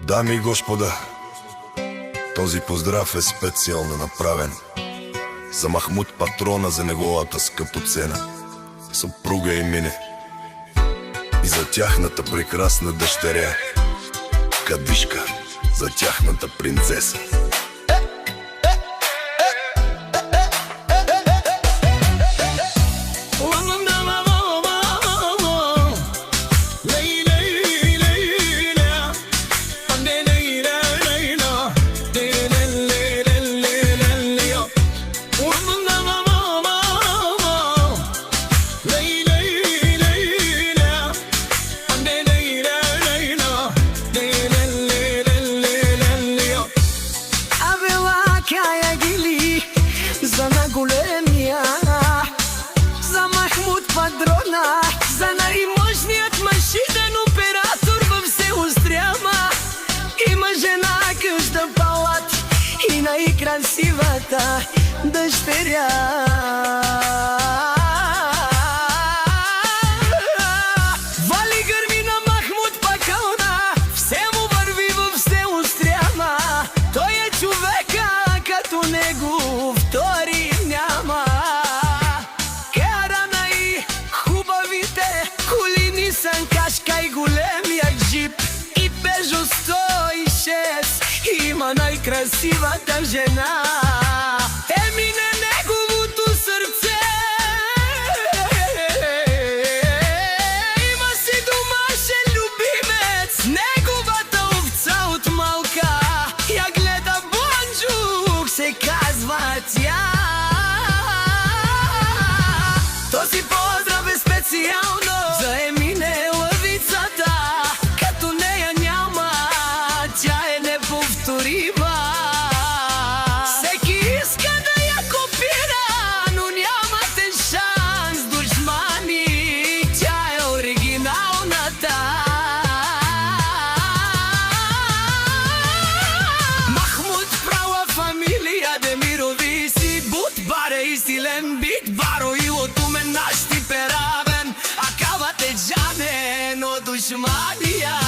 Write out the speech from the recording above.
Дами и господа, този поздрав е специално направен за Махмуд патрона, за неговата скъпоцена съпруга и мине, и за тяхната прекрасна дъщеря Кадишка, за тяхната принцеса. За Махмуд патрона, за най-мощният мъжиден оператор в село Стряма. Има жена къща палат и най-красивата дъщеря. Вали гърми на Махмуд пакълна, все му върви в село Стряма. Той е човека, като него втори няма. Санкашка и големият джип и Пежо 106, има най-красивата жена. Емине неговото сърце, има си домашен любимец, неговата овца от малка я гледа Бонджук, се казва тя. Този поздрав е специално за Емине лъвицата, като нея няма, тя е неповторима. Всеки иска да я копира, но нямате шанс, душмани, тя е оригиналната. Махмуд права фамилия, Демирови си бут, баре и силен бит, баро и от умен наш тип е равен, а кавате джане, но душмания.